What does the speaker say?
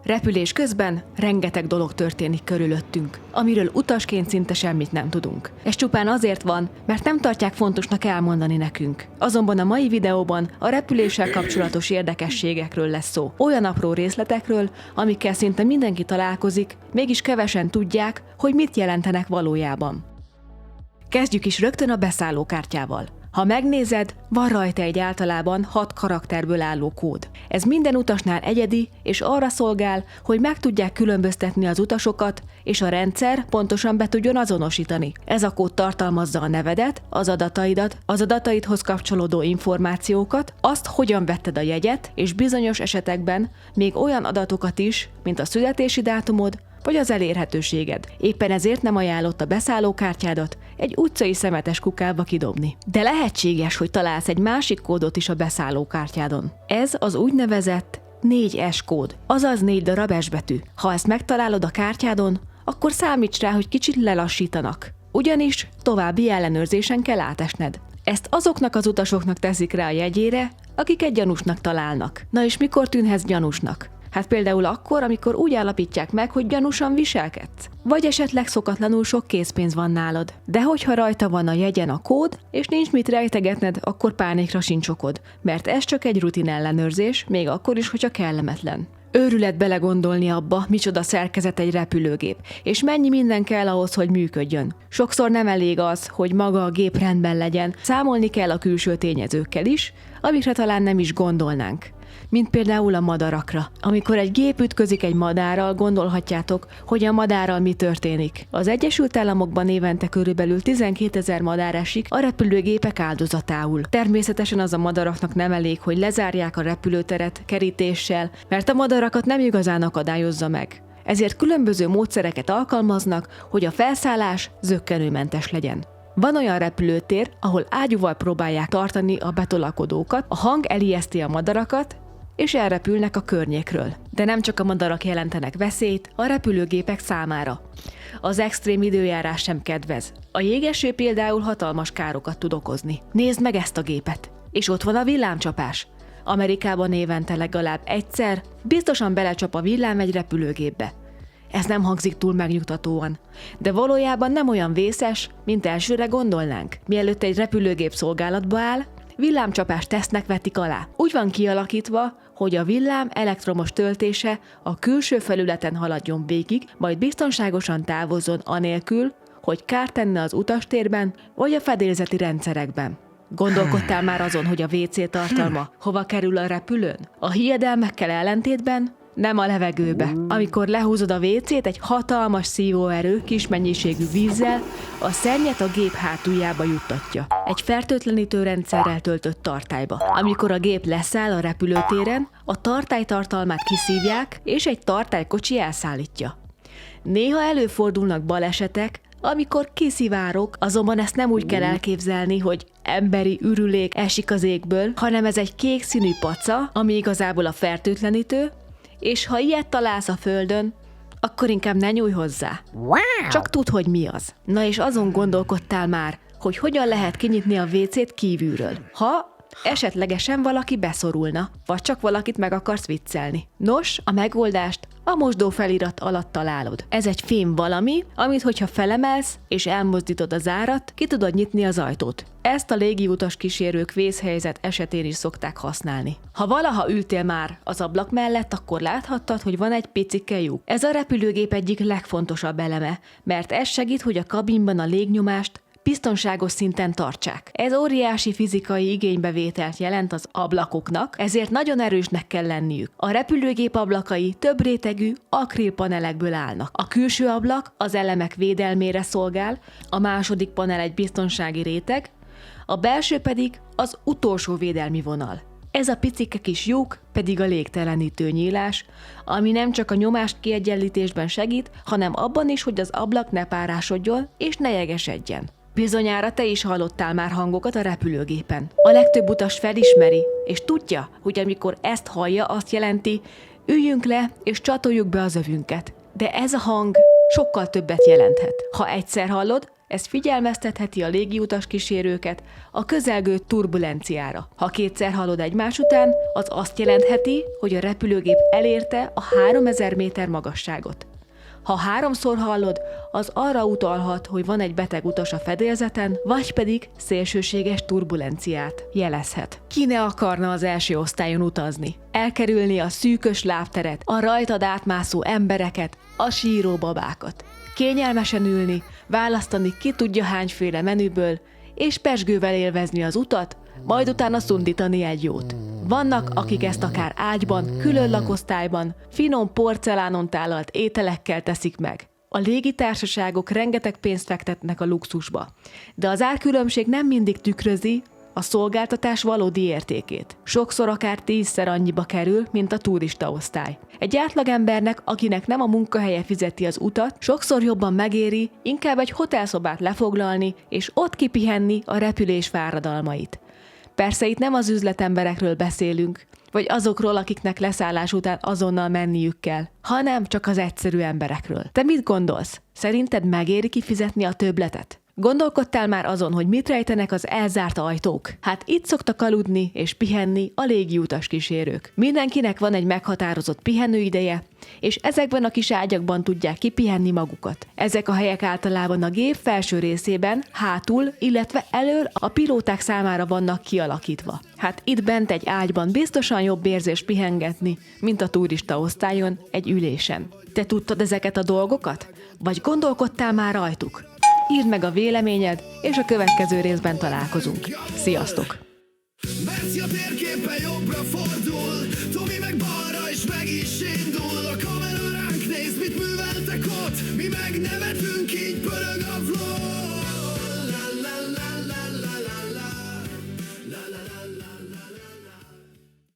Repülés közben rengeteg dolog történik körülöttünk, amiről utasként szinte semmit nem tudunk. Ez csupán azért van, mert nem tartják fontosnak elmondani nekünk. Azonban a mai videóban a repüléssel kapcsolatos érdekességekről lesz szó. Olyan apró részletekről, amikkel szinte mindenki találkozik, mégis kevesen tudják, hogy mit jelentenek valójában. Kezdjük is rögtön a beszállókártyával. Ha megnézed, van rajta egy általában 6 karakterből álló kód. Ez minden utasnál egyedi, és arra szolgál, hogy meg tudják különböztetni az utasokat, és a rendszer pontosan be tudjon azonosítani. Ez a kód tartalmazza a nevedet, az adataidat, az adataidhoz kapcsolódó információkat, azt, hogyan vetted a jegyet, és bizonyos esetekben még olyan adatokat is, mint a születési dátumod, vagy az elérhetőséged. Éppen ezért nem ajánlott a beszállókártyádat egy utcai szemetes kukába kidobni. De lehetséges, hogy találsz egy másik kódot is a beszállókártyádon. Ez az úgynevezett 4S kód, azaz 4 darab S betű. Ha ezt megtalálod a kártyádon, akkor számíts rá, hogy kicsit lelassítanak. Ugyanis további ellenőrzésen kell átesned. Ezt azoknak az utasoknak teszik rá a jegyére, akiket gyanúsnak találnak. Na és mikor tűnhetsz gyanúsnak? Hát például akkor, amikor úgy állapítják meg, hogy gyanúsan viselkedsz. Vagy esetleg szokatlanul sok készpénz van nálad. De hogyha rajta van a jegyen a kód, és nincs mit rejtegetned, akkor pánikra sincs okod, mert ez csak egy rutin ellenőrzés, még akkor is, hogyha kellemetlen. Őrület belegondolni abba, micsoda szerkezet egy repülőgép, és mennyi minden kell ahhoz, hogy működjön. Sokszor nem elég az, hogy maga a gép rendben legyen, számolni kell a külső tényezőkkel is, amikre talán nem is gondolnánk. Mint például a madarakra. Amikor egy gép ütközik egy madárral, gondolhatjátok, hogy a madárral mi történik. Az Egyesült Államokban évente körülbelül 12 000 madár esik a repülőgépek áldozatául. Természetesen az a madaraknak nem elég, hogy lezárják a repülőteret kerítéssel, mert a madarakat nem igazán akadályozza meg. Ezért különböző módszereket alkalmaznak, hogy a felszállás zökkenőmentes legyen. Van olyan repülőtér, ahol ágyúval próbálják tartani a betolakodókat, a hang elijeszti a madarakat, és elrepülnek a környékről. De nem csak a madarak jelentenek veszélyt a repülőgépek számára. Az extrém időjárás sem kedvez. A jégeső például hatalmas károkat tud okozni. Nézd meg ezt a gépet! És ott van a villámcsapás. Amerikában évente legalább egyszer biztosan belecsap a villám egy repülőgépbe. Ez nem hangzik túl megnyugtatóan, de valójában nem olyan vészes, mint elsőre gondolnánk. Mielőtt egy repülőgép szolgálatba áll, villámcsapás tesztnek vetik alá. Úgy van kialakítva, hogy a villám elektromos töltése a külső felületen haladjon végig, majd biztonságosan távozzon anélkül, hogy kárt tenne az utastérben vagy a fedélzeti rendszerekben. Gondolkodtál már azon, hogy a WC tartalma hova kerül a repülőn? A hiedelmekkel ellentétben nem a levegőbe. Amikor lehúzod a WC-t egy hatalmas szívóerő kis mennyiségű vízzel, a szennyet a gép hátuljába juttatja. Egy fertőtlenítő rendszerrel töltött tartályba. Amikor a gép leszáll a repülőtéren, a tartály tartalmát kiszívják, és egy tartálykocsi elszállítja. Néha előfordulnak balesetek, amikor kiszivárog, azonban ezt nem úgy kell elképzelni, hogy emberi ürülék esik az égből, hanem ez egy kék színű paca, ami igazából a fertőtlenítő, és ha ilyet találsz a földön, akkor inkább ne nyújj hozzá. Wow. Csak tudd, hogy mi az. Na és azon gondolkodtál már, hogy hogyan lehet kinyitni a WC-t kívülről, ha esetlegesen valaki beszorulna, vagy csak valakit meg akarsz viccelni. Nos, a megoldást a mosdó felirat alatt találod. Ez egy fém valami, amit hogyha felemelsz és elmozdítod a zárat, ki tudod nyitni az ajtót. Ezt a légiutas kísérők vészhelyzet esetén is szokták használni. Ha valaha ültél már az ablak mellett, akkor láthattad, hogy van egy picike lyuk. Ez a repülőgép egyik legfontosabb eleme, mert ez segít, hogy a kabinban a légnyomást biztonságos szinten tartsák. Ez óriási fizikai igénybevételt jelent az ablakoknak, ezért nagyon erősnek kell lenniük. A repülőgép ablakai több rétegű akrilpanelekből állnak. A külső ablak az elemek védelmére szolgál, a második panel egy biztonsági réteg, a belső pedig az utolsó védelmi vonal. Ez a picike kis lyuk pedig a légtelenítő nyílás, ami nem csak a nyomás kiegyenlítésben segít, hanem abban is, hogy az ablak ne párásodjon és ne jegesedjen. Bizonyára te is hallottál már hangokat a repülőgépen. A legtöbb utas felismeri, és tudja, hogy amikor ezt hallja, azt jelenti, üljünk le és csatoljuk be az övünket. De ez a hang sokkal többet jelenthet. Ha egyszer hallod, Ez figyelmeztetheti a légiutas kísérőket a közelgő turbulenciára. Ha kétszer hallod egymás után, az azt jelentheti, hogy a repülőgép elérte a 3000 méter magasságot. Ha háromszor hallod, az arra utalhat, hogy van egy beteg utas a fedélzeten, vagy pedig szélsőséges turbulenciát jelezhet. Ki ne akarna az első osztályon utazni? Elkerülni a szűkös lábteret, a rajtad átmászó embereket, a síró babákat. Kényelmesen ülni, választani ki tudja hányféle menüből, és pezsgővel élvezni az utat, majd utána szundítani egy jót. Vannak, akik ezt akár ágyban, külön lakosztályban, finom porcelánon tálalt ételekkel teszik meg. A légitársaságok rengeteg pénzt fektetnek a luxusba, de az árkülönbség nem mindig tükrözi a szolgáltatás valódi értékét. Sokszor akár 10-szer annyiba kerül, mint a turistaosztály. Egy átlagembernek, akinek nem a munkahelye fizeti az utat, sokszor jobban megéri inkább egy hotelszobát lefoglalni, és ott kipihenni a repülés fáradalmait. Persze itt nem az üzletemberekről beszélünk, vagy azokról, akiknek leszállás után azonnal menniük kell, hanem csak az egyszerű emberekről. Te mit gondolsz? Szerinted megéri kifizetni a többletet? Gondolkodtál már azon, hogy mit rejtenek az elzárt ajtók? Hát itt szoktak aludni és pihenni a légiutas kísérők. Mindenkinek van egy meghatározott pihenőideje, és ezekben a kis ágyakban tudják kipihenni magukat. Ezek a helyek általában a gép felső részében, hátul, illetve elől a pilóták számára vannak kialakítva. Hát itt bent egy ágyban biztosan jobb érzés pihengetni, mint a turistaosztályon egy ülésen. Te tudtad ezeket a dolgokat? Vagy gondolkodtál már rajtuk? Írd meg a véleményed, és a következő részben találkozunk. Sziasztok! Merci a térképe jobbra fordul, Tomi meg balra és meg is indul. A kamera ránk néz, mit műveltek ott, mi meg nevetünk, így pörög a vlog.